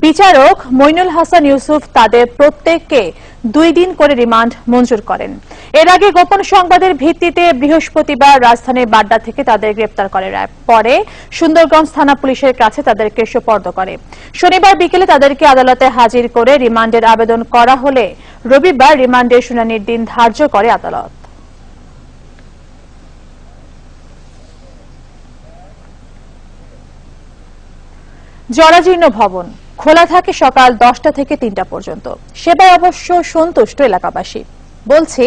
বিচারক মইনুল হাসান ইউসুফ তাদের প্রত্যেককে 2 দিন করে রিমান্ড মঞ্জুর করেন। এর আগে গোপন সংবাদের ভিত্তিতে বৃহস্পতিবার রাজধানীর বাড্ডা থেকে তাদের গ্রেপ্তার করে রায়। পরে সুন্দরগঞ্জ থানা পুলিশের কাছে তাদেরকে সোপর্দ করে। শনিবার বিকেলে তাদেরকে আদালতে হাজির করে রিমান্ডের আবেদন করা হলে রবিবার রিমান্ডের শুনানির দিন ধার্য করে আদালত। জরাজীর্ণ ভবন খোলা থাকে সকাল 10টা থেকে 3টা পর্যন্ত। সেবায় অবশ্য সন্তুষ্ট এলাকাবাসী। বলছি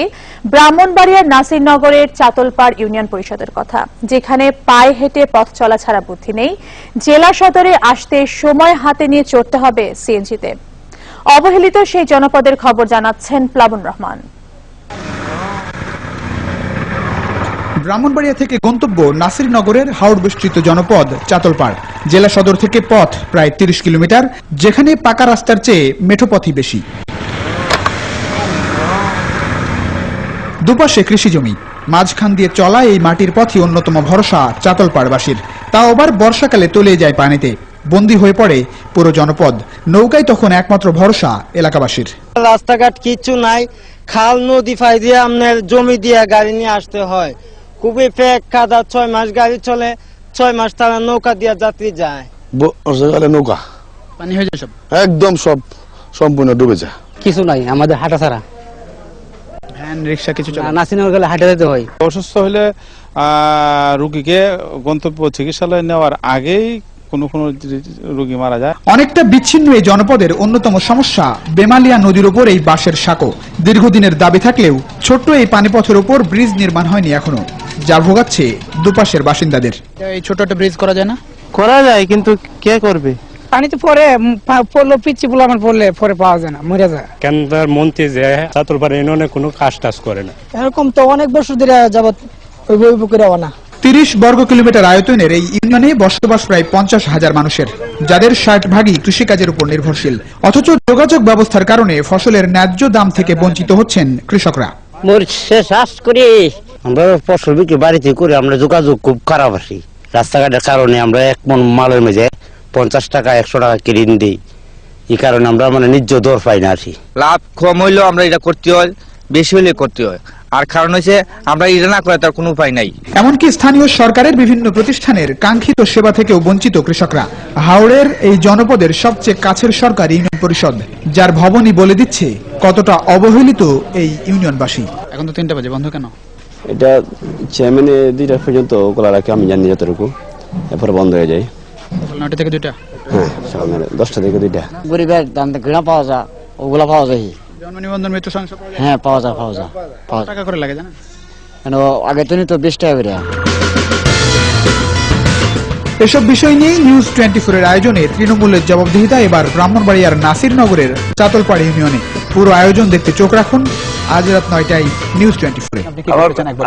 ব্রাহ্মণবাড়িয়ার নাসিরনগরের চাতলপাড় ইউনিয়ন পরিষদের কথা, যেখানে পায়ে হেঁটে পথ চলা ছাড়া বুদ্ধি নেই। জেলা সদরে আসতে সময় হাতে নিয়ে চড়তে হবে সিএনজিতে। অবহেলিত সেই জনপদের খবর জানাচ্ছেন প্লাবন রহমান। ব্রাহ্মণবাড়িয়া থেকে গন্তব্য নাসিরনগরের হাওড় বেষ্টিত জনপদ চাতলপাড়। জেলা সদর থেকে পথ প্রায় 30 কিলোমিটার, যেখানে পাকা রাস্তার চেয়ে মেঠো পথই বেশি। দুপাশে কৃষি জমি, মাঝখান দিয়ে চলা এই মাটির পথই অন্যতম ভরসা চাতলপাড়বাসীর। তাও আবার বর্ষাকালে তলিয়ে যায় পানিতে, বন্দী হয়ে পড়ে পুরো জনপদ। নৌকায় তখন একমাত্র ভরসা এলাকাবাসীর। রাস্তাঘাট কিছু নাই, খাল নদী ফাই দিয়ে আপনার জমি দিয়ে গাড়ি নিয়ে আসতে হয়। খুবই ফেক কাদা, 6 মাস গাড়ি চলে, 6 মাস তারা নৌকা দিয়ে যাত্রী যায়। নৌকা পানি হয়ে যায়, সব একদম সব সম্পূর্ণ ডুবে যায়। কিছু নাই আমাদের হাঁটা ছাড়া, ভ্যান রিক্সা কিছু চলে না। নাসিরনগর গেলে হাঁটে যেতে হয়। অসুস্থ হলে রোগীকে গন্তব্য চিকিৎসালয়ে নেওয়ার আগেই কোনো রোগী মারা যায়। অনেকটা বিচ্ছিন্ন এই জনপদের অন্যতম সমস্যা বেমালিয়া নদীর উপর এই বাঁশের সাঁকো। দীর্ঘদিনের দাবি থাকলেও ছোট্ট এই পানিপথের উপর ব্রিজ নির্মাণ হয়নি এখনো, যা ভোগাচ্ছে দুপাশের বাসিন্দাদের। এই ছোট একটা ব্রিজ করা যায় না? করা যায়, কিন্তু কে করবে? পানিতে পড়লো পিচ্ছি বলে আমার পরে পাওয়া যায় না, মরে যায়। কেন্দ্রের মন্ত্রী যে চাতলপাড়া ইউনিয়নে কোনো কাজ টাজ করে না। এরকম তো অনেক বছর ধরে যাবত করে না। 30 বর্গ কিলোমিটার আয়তনের এই ইউনিয়নে বসবাস প্রায় 50,000 মানুষের, যাদের 60 ভাগই কৃষিকাজের উপর নির্ভরশীল। অথচ যোগাযোগ ব্যবস্থার কারণে ফসলের ন্যায্য দাম থেকে বঞ্চিত হচ্ছেন কৃষকরা। আমরা ফসল বিক্রি বাড়িতে করি, আমরা যোগাযোগ খুব খারাপ আসি। রাস্তাঘাটের কারণে আমরা 1 মণ মালের মেঝে 50 টাকা 100 টাকা কিনে দিই। এই কারণে আমরা ন্যায্য দর পাই না আসি। লাভ কম হইলেও আমরা এটা করতে হয়, বেশি হলে করতে হয়। আর কারণ হচ্ছে আমরা এটা না করে তার কোনো উপায় নাই। এমনকি স্থানীয় সরকারের বিভিন্ন প্রতিষ্ঠানের কাঙ্ক্ষিত সেবা থেকেও বঞ্চিত কৃষকরা। হাওড়ের এই জনপদের সবচেয়ে কাছের সরকার ইউনিয়ন পরিষদ, যার ভবনই বলে দিচ্ছে কতটা অবহেলিত এই ইউনিয়নবাসী। এখন তো 3টা বাজে, বন্ধ কেন? এটা চেয়ারম্যানে 2টা পর্যন্ত খোলা রাখে, আমি জানি যতটুকু, এরপরে বন্ধ হয়ে যায়। 9টা থেকে 2টা? হ্যাঁ, সকাল 10টা থেকে 2টা। গরিবের দাম ঘৃণা পাওয়া যায়, ওগুলা পাওয়া যায়। জন্ম নিবন্ধন মৃত্যু সংশোধন হ্যাঁ পাওয়া যায়। টাকা করে লাগে জানা? আগে তো নিত 20 টাকা করে। এসব বিষয় নিয়ে নিউজ 24 এর আয়োজনে তৃণমূলের জবাবদিহিতা এবার ব্রাহ্মণবাড়িয়ার নাসিরনগরের চাতলপাড় ইউনিয়নে। পুরো আয়োজন দেখতে চোখ রাখুন আজ রাত 9টায় নিউজ 24-এ।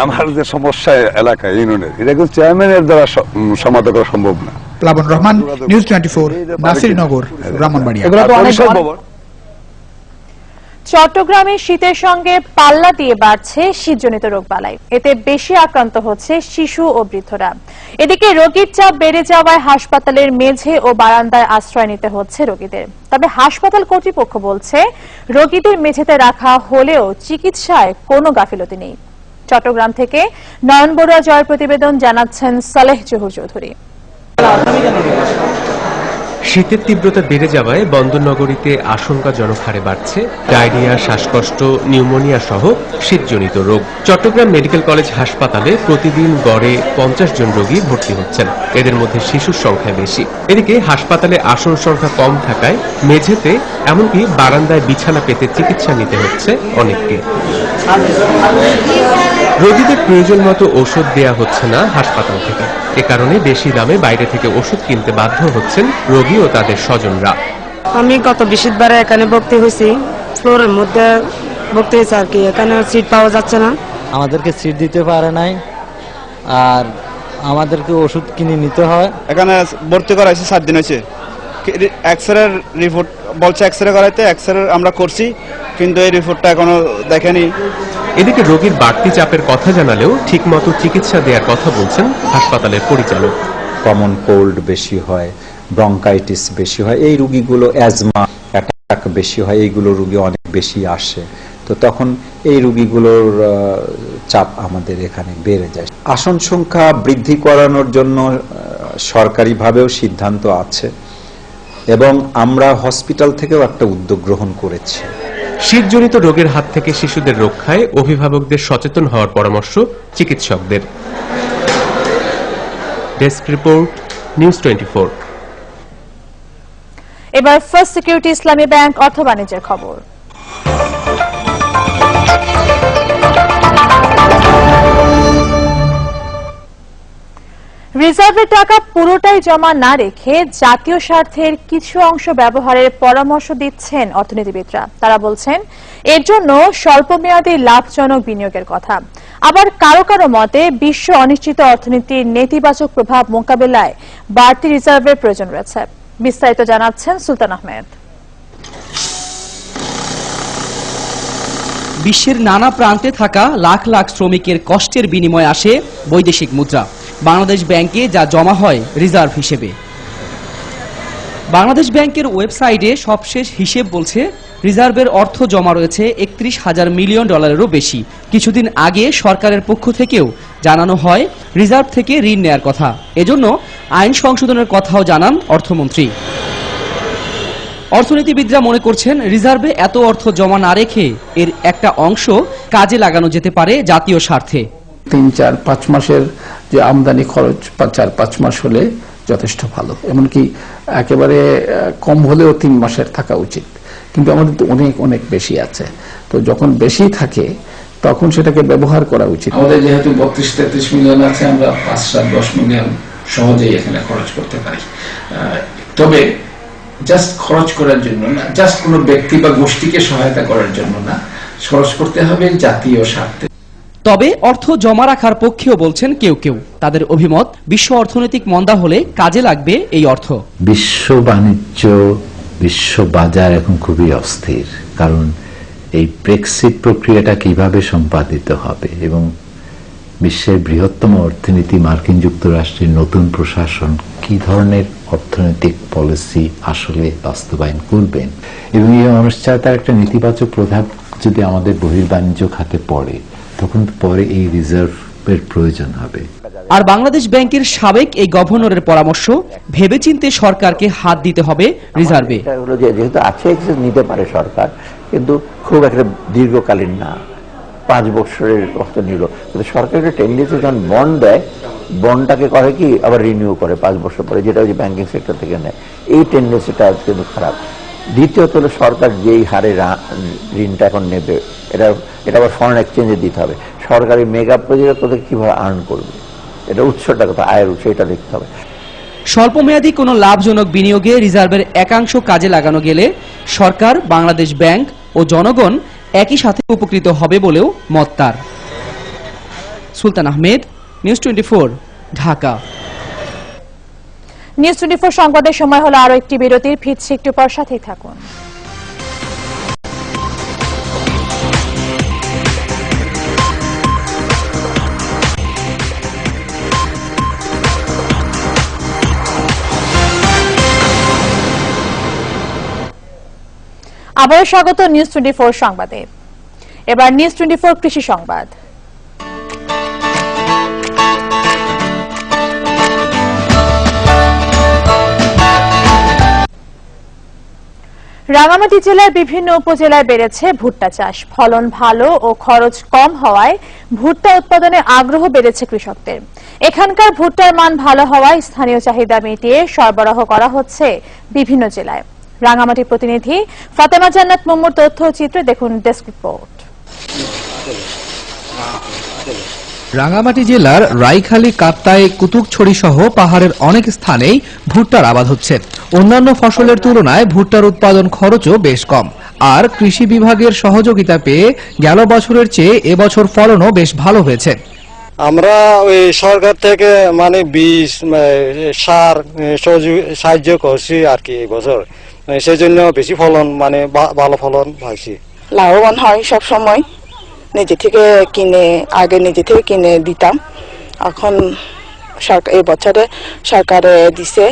আমার যে সমস্যা এলাকায় ইউনিয়নের, এটা কিন্তু চেয়ারম্যানের দ্বারা সমাধান করা সম্ভব না। প্লাবন রহমান, নিউজ 24, নাসিরনগর, ব্রাহ্মণবাড়িয়া। চট্টগ্রামে শীতের সঙ্গে পাল্লা দিয়ে বাড়ছে শীতজনিত রোগবালাই। এতে বেশি আক্রান্ত হচ্ছে শিশু ও বৃদ্ধরা। এদিকে রোগীর চাপ বেড়ে যাওয়ায় হাসপাতালের মেঝে ও বারান্দায় আশ্রয় নিতে হচ্ছে রোগীদের। তবে হাসপাতাল কর্তৃপক্ষ বলছে, রোগীদের মেঝেতে রাখা হলেও চিকিৎসায় কোনো গাফিলতি নেই। চট্টগ্রাম থেকে নয়ন বড়ুয়া জয়ের প্রতিবেদন, জানাচ্ছেন সালেহ জহুর চৌধুরী। শীতের তীব্রতা বেড়ে যাওয়ায় বন্দরনগরীতে আশঙ্কাজনক হারে বাড়ছে ডায়রিয়া, শ্বাসকষ্ট, নিউমোনিয়া সহ শীতজনিত রোগ। চট্টগ্রাম মেডিকেল কলেজ হাসপাতালে প্রতিদিন গড়ে 50 জন রোগী ভর্তি হচ্ছেন। এদের মধ্যে শিশুর সংখ্যা বেশি। এদিকে হাসপাতালে আসন সংখ্যা কম থাকায় মেঝেতে এমনকি বারান্দায় বিছানা পেতে চিকিৎসা নিতে হচ্ছে অনেককে। রোগীদের প্রয়োজন মতো ওষুধ দেয়া হচ্ছে না হাসপাতাল থেকে। এ কারণে বেশি দামে বাইরে থেকে ওষুধ কিনতে বাধ্য হচ্ছেন রোগী ও তাদের স্বজনরা। আমি গত বৃহস্পতিবারে এখানে ভর্তি হয়েছি, ফ্লোরের মধ্যে ভর্তি হয়েছে আর কি। এখানে সিট পাওয়া যাচ্ছে না, আমাদেরকে সিট দিতে পারে নাই, আর আমাদেরকে ওষুধ কিনে নিতে হয়। এখানে ভর্তি করা হয়েছে 7 দিন হয়েছে। এক্সরে রিপোর্ট বলছে, এক্সরে করাইতে, এক্সরে আমরা করছি, কিন্তু এই রিপোর্টটা এখনো দেখেনি। এদিকে রোগীর বাড়তি চাপের কথা জানালেও ঠিকমতো চিকিৎসা দেওয়ার কথা বলছেন হাসপাতালের পরিচালক। কমন কোল্ড বেশি হয়, ব্রঙ্কাইটিস বেশি হয়, এই রোগীগুলো অ্যাজমা অ্যাটাক বেশি হয়, এইগুলো রোগী অনেক বেশি আসে। তো তখন এই রোগীগুলোর চাপ আমাদের এখানে বেড়ে যায়। আসন সংখ্যা বৃদ্ধি করানোর জন্য সরকারিভাবেও সিদ্ধান্ত আছে এবং আমরা হসপিটাল থেকেও একটা উদ্যোগ গ্রহণ করেছি। শীতজনিত রোগের হাত থেকে শিশুদের রক্ষায় অভিভাবকদের সচেতন হওয়ার পরামর্শ চিকিৎসকদের। Desk report, news 24। এবার ফার্স্ট সিকিউরিটি ইসলামী ব্যাংক অর্থ বাণিজ্যের খবর। রিজার্ভের টাকা পুরোটাই জমা না রেখে জাতীয় স্বার্থের কিছু অংশ ব্যবহারের পরামর্শ দিচ্ছেন অর্থনীতিবিদরা। তারা বলছেন এর জন্য স্বল্পমেয়াদী লাভজনক বিনিয়োগের কথা। আবার কারো কারো মতে বিশ্ব অনিশ্চিত অর্থনীতির নেতিবাচক প্রভাব মোকাবেলায় বাড়তি রিজার্ভের প্রয়োজন রয়েছে। বিস্তারিত জানাচ্ছেন সুলতান আহমেদ। বিশ্বের নানা প্রান্তে থাকা লাখ লাখ শ্রমিকের কষ্টের বিনিময়ে আসে বৈদেশিক মুদ্রা। বাংলাদেশ ব্যাংকে যা জমা হয় রিজার্ভ হিসেবে। বাংলাদেশ ব্যাংকের ওয়েবসাইটে সবশেষ হিসেব বলছে রিজার্ভের অর্থ জমা রয়েছে ৩১,০০০ মিলিয়ন ডলারেরও বেশি। কিছুদিন আগে সরকারের পক্ষ থেকেও জানানো হয় রিজার্ভ থেকে ঋণ নেয়ার কথা। এজন্য আইন সংশোধনের কথাও জানান অর্থমন্ত্রী। অর্থনীতিবিদরা মনে করছেন রিজার্ভে এত অর্থ জমা না রেখে এর একটা অংশ কাজে লাগানো যেতে পারে জাতীয় স্বার্থে। ৩-৪-৫ মাসের যে আমদানি খরচ ৪-৫ মাস হলে যথেষ্ট ভালো, এমনকি একেবারে কম হলেও ৩ মাসের থাকা উচিত। কিন্তু আমাদের তো অনেক অনেক বেশি আছে, তো যখন বেশি থাকে তখন সেটাকে ব্যবহার করা উচিত। আমাদের যেহেতু ৩২-৩৩ মিলিয়ন আছে, আমরা ৫-৭-১০ মিলিয়ন সহজেই এখানে খরচ করতে পারি। তবে জাস্ট খরচ করার জন্য না, জাস্ট কোনো ব্যক্তি বা গোষ্ঠীকে সহায়তা করার জন্য না, খরচ করতে হবে জাতীয় স্বার্থে। তবে অর্থ জমা রাখার পক্ষেও বলছেন কেউ কেউ। তাদের অভিমত, বিশ্ব অর্থনৈতিক মন্দা হলে কাজে লাগবে এই অর্থ। বিশ্ব বাণিজ্য, বিশ্ব বাজার এখন খুবই অস্থির, কারণ এই ব্রেক্সিট প্রক্রিয়াটা কিভাবে সম্পাদিত হবে এবং বিশ্বের বৃহত্তম অর্থনীতি মার্কিন যুক্তরাষ্ট্রের নতুন প্রশাসন কি ধরনের অর্থনৈতিক পলিসি আসলে বাস্তবায়ন করবেন এবং এই অনিশ্চয়তার একটা নেতিবাচক প্রভাব যদি আমাদের বহির্বাণিজ্য খাতে পড়ে, তখন পরে এই রিজার্ভের প্রয়োজন হবে। আর বাংলাদেশ ব্যাংকের সাবেক এই গভর্নরের পরামর্শ, ভেবেচিন্তে সরকারকে হাত দিতে হবে রিজার্ভে। যেহেতু আছে নিতে পারে সরকার, কিন্তু খুব একটা দীর্ঘকালীন না, 5 বছরের মতো নিল। কিন্তু সরকারের টেন্ডেন্সি যখন বন্ড দেয়, বন্ডটাকে করে কি আবার রিনিউ করে 5 বছর পরে, যেটা ওই ব্যাংকিং সেক্টর থেকে নেয়। এই টেন্ডেন্সিটা কিন্তু খারাপ। দ্বিতীয়ত হলো সরকার যেই হারে ঋণটা এখন নেবে, এটা আবার ফরেন এক্সচেঞ্জে দিতে হবে। সরকারি মেগা প্রজেক্ট থেকে কিভাবে আর্ন করবে, এটা উৎসটা কথা, আয়ের উৎস, এটা দেখতে হবে। স্বল্পমেয়াদী কোনো লাভজনক বিনিয়োগে রিজার্ভের একাংশ কাজে লাগানো গেলে সরকার, বাংলাদেশ ব্যাংক ও জনগণ একই সাথে উপকৃত হবে বলেও মত তার। সুলতান আহমেদ, নিউজ 24, ঢাকা। নিউজ 24 সংবাদের সময় হলো আরো একটি বিরতির। ফিরছি একটু পর, সাথেই থাকুন। আবারও স্বাগত নিউজ 24 সংবাদে। এবার নিউজ 24 কৃষি সংবাদ। রাঙ্গামাটি জেলার বিভিন্ন উপজেলায় বেড়েছে ভুট্টা চাষ। ফলন ভালো ও খরচ কম হওয়ায় ভুট্টা উৎপাদনে আগ্রহ বেড়েছে কৃষকদের। এখানকার ভুট্টার মান ভালো হওয়ায় স্থানীয় চাহিদা মিটিয়ে সরবরাহ করা হচ্ছে বিভিন্ন জেলায়। রাঙ্গামাটি প্রতিনিধি ফাতেমা জান্নাত মোম্মুর তথ্য চিত্রে দেখুন ডেস্ক রিপোর্ট। রাঙ্গামাটি জেলার রাইখালী, কাপ্তাই, কুতুকছড়ি সহ পাহাড়ের অনেক স্থানেই ভুট্টার আবাদ হচ্ছে। অন্যান্য ফসলের তুলনায় ভুট্টার উৎপাদন খরচও বেশ কম। আর কৃষি বিভাগের সহযোগিতা পেয়ে গেল বছরের চেয়ে এবছর ফলনও বেশ ভালো হয়েছে। আমরা ওই সরকার থেকে মানে বীজ, সার সাহায্য করছি আর কি এই বছর, সেই জন্য বেশি ফলন, মানে ভালো ফলন পাইছি। লাভবান হয় সব সময়। নিজে থেকে কিনে দিতাম, এখন এই বছরে সরকারে দিছে।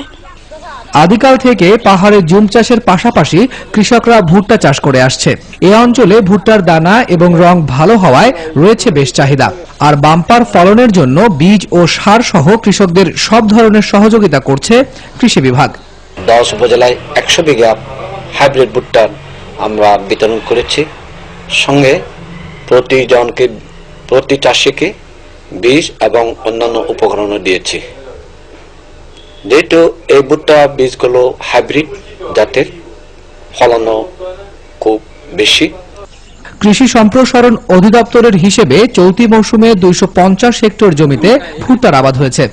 আদিকাল থেকে পাহাড়ে জুম চাষের পাশাপাশি কৃষকরা ভুট্টা চাষ করে আসছে। এ অঞ্চলে ভুট্টার দানা এবং রং ভালো হওয়ায় রয়েছে বেশ চাহিদা। আর বাম্পার ফলনের জন্য বীজ ও সার সহ কৃষকদের সব ধরনের সহযোগিতা করছে কৃষি বিভাগ। 10 উপজেলায় 100 বিঘা হাইব্রিড ভুট্টা আমরা বিতরণ করেছি। সঙ্গে প্রতি চাষিকে বীজ এবং অন্যান্য উপকরণও দিয়েছি। যেহেতু এই ভুট্টা বীজগুলো হাইব্রিড জাতের, ফলনও খুব বেশি। কৃষি সম্প্রসারণ অধিদপ্তরের হিসেবে চলতি মৌসুমে 250 হেক্টর জমিতে ভুট্টার আবাদ হয়েছে।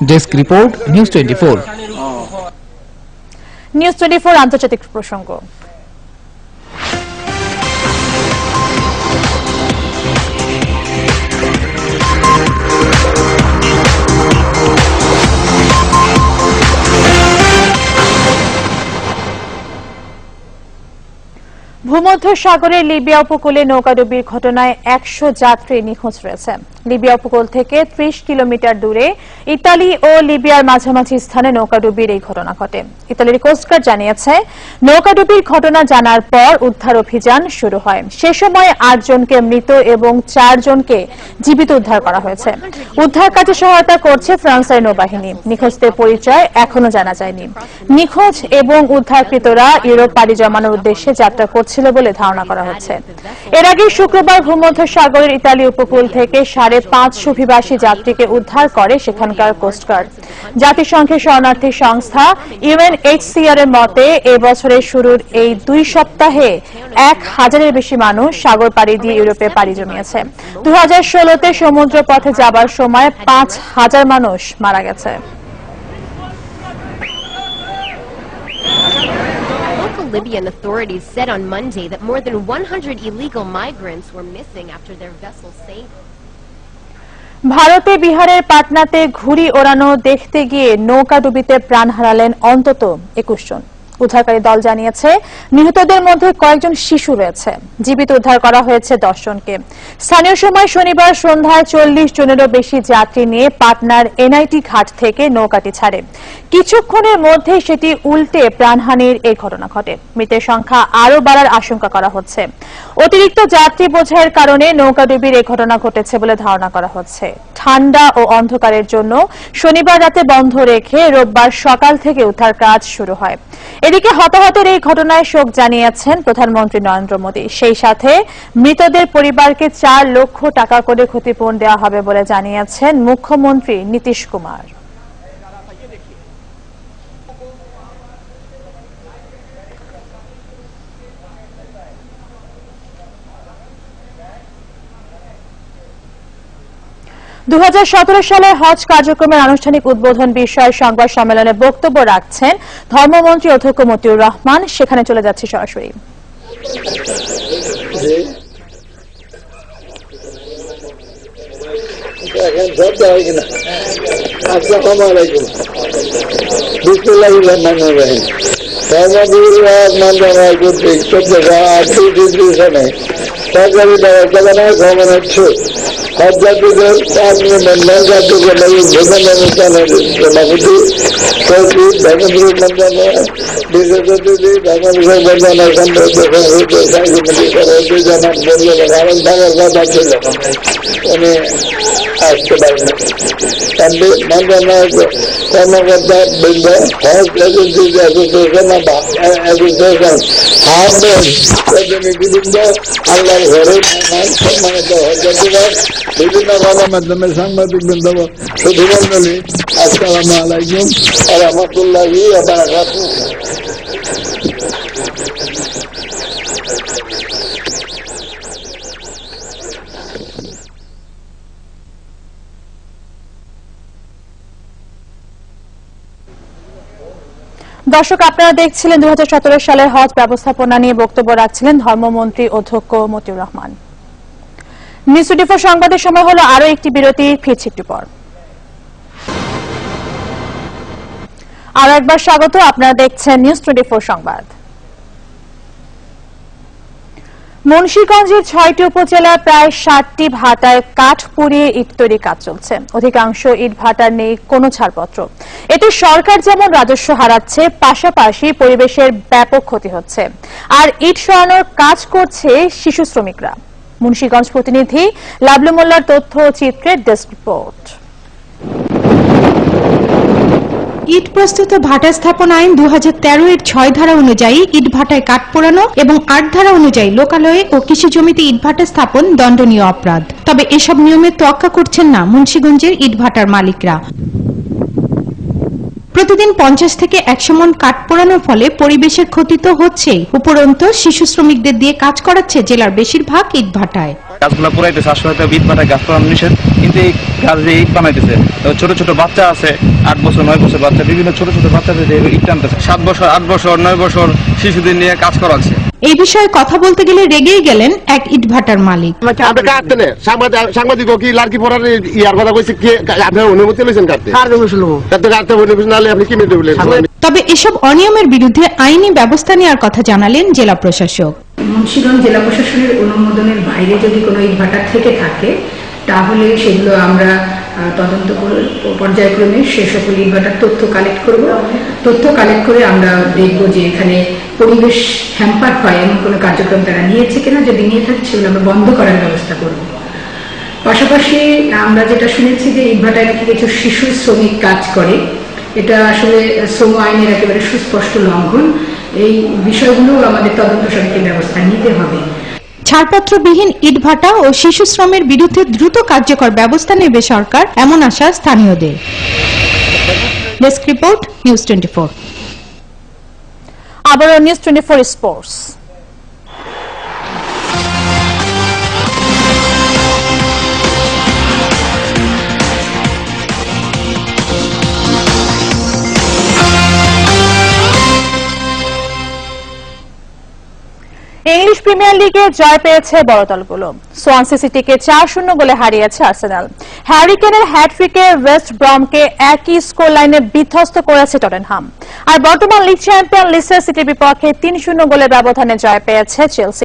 Desk report, news 24। নিউজ 24 আন্তর্জাতিক প্রসঙ্গ। ভূমধ্য সাগরের লিবিয়া উপকূলে নৌকাডুবির ঘটনায় 100 যাত্রী নিখোঁজ রয়েছে। লিবিয়া উপকূল থেকে 30 কিলোমিটার দূরে ইতালি ও লিবিয়ার মাঝামাঝি স্থানে নৌকাডুবির এই ঘটনা ঘটে। ইতালির কোস্টগার্ড জানিয়েছে, নৌকাডুবির ঘটনা জানার পর উদ্ধার অভিযান শুরু হয়। সে সময় 8 জনকে মৃত এবং 4 জনকে জীবিত উদ্ধার করা হয়েছে। উদ্ধার কাজে সহায়তা করছে ফ্রান্সের নৌবাহিনী। নিখোঁজদের পরিচয় এখনো জানা যায়নি। নিখোঁজ এবং উদ্ধারকৃতরা ইউরোপ পাড়ি জমানোর উদ্দেশ্যে যাত্রা করছিল বলে ধারণা করা হচ্ছে। এর আগে শুক্রবার ভূমধ্য সাগরের ইতালি উপকূল থেকে 550 অভিবাসী যাত্রীকে উদ্ধার করে সেখানকার কোস্টগার্ড। জাতিসংঘের শরণার্থী সংস্থা UNHCR এর মতে এবছরের শুরুর এই 2 সপ্তাহে 1000-এর বেশি মানুষ সাগর পাড়ি দিয়ে ইউরোপে পাড়ি জমিয়েছে। 2016-তে সমুদ্র পথে যাবার সময় 5000 মানুষ মারা গেছে। Libyan authorities said on Monday that more than 100 illegal migrants were missing after their vessel sank. ভারতে বিহারের পাটনাতে ঘুড়ি ওড়ানো দেখতে গিয়ে নৌকাডুবিতে প্রাণ হারালেন অন্তত 21 জন। উদ্ধারকারী দল জানিয়েছে, নিহতদের মধ্যে কয়েকজন শিশু রয়েছে। জীবিত উদ্ধার করা হয়েছে 10 জনকে। স্থানীয় সময় শনিবার সন্ধ্যায় 40 জনেরও বেশি যাত্রী নিয়ে পাটনার NIT ঘাট থেকে নৌকাটি ছাড়ে। কিছুক্ষণের মধ্যে সেটি উল্টে প্রাণহানির এই ঘটনা ঘটে। মৃতের সংখ্যা আরও বাড়ার আশঙ্কা করা হচ্ছে। অতিরিক্ত যাত্রী বোঝাইয়ের কারণে নৌকাডুবির এই ঘটনা ঘটেছে বলে ধারণা করা হচ্ছে। ঠান্ডা ও অন্ধকারের জন্য শনিবার রাতে বন্ধ রেখে রোববার সকাল থেকে উদ্ধার কাজ শুরু হয়। এদিকে হতাহতের এই ঘটনায় শোক জানিয়েছেন প্রধানমন্ত্রী নরেন্দ্র মোদী। সেই সাথে মৃতদের পরিবারকে 4 লক্ষ টাকা করে ক্ষতিপূরণ দেওয়া হবে বলে জানিয়েছেন মুখ্যমন্ত্রী নীতিশ কুমার। সালে হজ কার্যক্রমের আনুষ্ঠানিক উদ্বোধন বিষয়ে সংবাদ সম্মেলনে বক্তব্য রাখছেন ধর্মমন্ত্রী অধ্যক্ষ মতিউর রহমান। সেখানে চলে যাচ্ছে সরাসরি। হজযাত্রীদের নৌযাত্রীদের বিভিন্ন অনুষ্ঠানের সভাপতি সচিব ধর্মপুর মন্ত্রণালয় বিশেষ অতিথি ধর্মবিষয়ক মন্ত্রণালয় কারণ থাকার কথা ছিল, উনি আসতে পারেন। মন্ত্রণালয় কর্মকর্তা বৃন্দ, হজ এজেন্সি প্রতিনিধিবৃন্দ, আল্লাহর ঘরে সম্মানিত হজযাত্রীরা, বিভিন্ন গণমাধ্যমে সাংবাদিক বৃন্দ, সুধীমণ্ডলী, আসসালামু আলাইকুম ওয়া রাহমাতুল্লাহি ওয়া বারাকাতুহু। দর্শক, আপনারা দেখছিলেন 2017 সালের হজ ব্যবস্থাপনা নিয়ে বক্তব্য রাখছিলেন ধর্মমন্ত্রী অধ্যক্ষ মতিউর রহমান। নিউজ 24 সংবাদের সময় হলো আরো একটি বিরতি, ফিরছি একটু পর। আরো একবার স্বাগত, আপনারা দেখছেন নিউজ 24 সংবাদ। মুন্সিগঞ্জের 6টি উপজেলার প্রায় 60টি ভাটায় কাঠ পুড়িয়ে ইট তৈরি কাজ চলছে। অধিকাংশ ইট ভাটার নেই কোনো ছাড়পত্র। এতে সরকার যেমন রাজস্ব হারাচ্ছে, পাশাপাশি পরিবেশের ব্যাপক ক্ষতি হচ্ছে। আর ইট সরানোর কাজ করছে শিশু শ্রমিকরা। মুন্সিগঞ্জ প্রতিনিধি লাবলু মোল্লার তথ্য ও চিত্রের ডেস্ক রিপোর্ট। ইট প্রস্তুত ভাটা স্থাপন আইন 2013 এর 6 ধারা অনুযায়ী ইট ভাটায় কাঠ পোড়ানো এবং 8 ধারা অনুযায়ী লোকালয়ে ও কৃষি জমিতে ইট ভাটা স্থাপন দণ্ডনীয় অপরাধ। তবে এসব নিয়মে তোয়াক্কা করছেন না মুন্সিগঞ্জের ইট ভাটার মালিকরা। প্রতিদিন 50 থেকে 100 মণ কাঠ পোড়ানোর ফলে পরিবেশের ক্ষতি তো হচ্ছেই, উপরন্তু শিশু শ্রমিকদের দিয়ে কাজ করাচ্ছে জেলার বেশিরভাগ ইট ভাটায়। গাছগুলো পুরাইতেছে, আসলে ইট ভাটায় গাছ পোড়ানো নিষেধ, কিন্তু এই গাছ দিয়ে ইট বানাইতেছে। ছোট ছোট বাচ্চা আছে, 8 বছর 9 বছর বাচ্চা, বিভিন্ন ছোট ছোট বাচ্চাদের দিয়ে ইট টানতেছে। 7 বছর 8 বছর 9 বছর শিশুদের নিয়ে কাজ করাচ্ছে। এই বিষয়ে কথা বলতে গেলে রেগেই গেলেন এক ইট ভাটার মালিক। সাংবাদিক কি লাড়কি পড়ার ইয়ার কথা কইছে, কি আপনার অনুমতি লইছেন কাটতে? আপনি কি মেটে বলেন? তবে এসব অনিয়মের বিরুদ্ধে আইনি ব্যবস্থা নেওয়ার কথা জানালেন জেলা প্রশাসক। মুন্সিগঞ্জ জেলা প্রশাসনের অনুমোদনের বাইরে যদি কোনো ইটভাটা থেকে থাকে তাহলে সেগুলো আমরা তদন্ত পর্যায়ক্রমে সে সকল ইটভাটার তথ্য কালেক্ট করব। তথ্য কালেক্ট করে আমরা দেখব যে এখানে পরিবেশ হ্যাম্পার হয় এমন কোনো কার্যক্রম তারা নিয়েছে কিনা। যদি নিয়ে থাকে সেগুলো আমরা বন্ধ করার ব্যবস্থা করব। পাশাপাশি আমরা যেটা শুনেছি যে ইটভাটায় নাকি কিছু শিশু শ্রমিক কাজ করে, এটা আসলে শ্রম আইনের একেবারে সুস্পষ্ট লঙ্ঘন। এই বিষয়গুলো আমাদের তদন্ত সমিতির ব্যবস্থা নিতে হবে। ছাড়পত্রবিহীন ইটভাটা ও শিশু শ্রমের বিরুদ্ধে দ্রুত কার্যকর ব্যবস্থা নেবে সরকার, এমন আশা স্থানীয়দের। Desk report, news 24। আবারও নিউজ 24 স্পোর্টস। ইংলিশ প্রিমিয়ার লিগে জয় পেয়েছে বড় দলগুলো। সোয়ানসি সিটিকে 4-0 গোলে হারিয়েছে আর্সেনাল। হ্যারি কেনের হ্যাটট্রিকে ওয়েস্ট ব্রমকে একই স্কোর লাইনে বিধ্বস্ত করেছে টটেনহাম। আর বর্তমান লিগ চ্যাম্পিয়ন লিস্টার সিটির বিপক্ষে 3-0 গোলের ব্যবধানে জয় পেয়েছে চেলসি।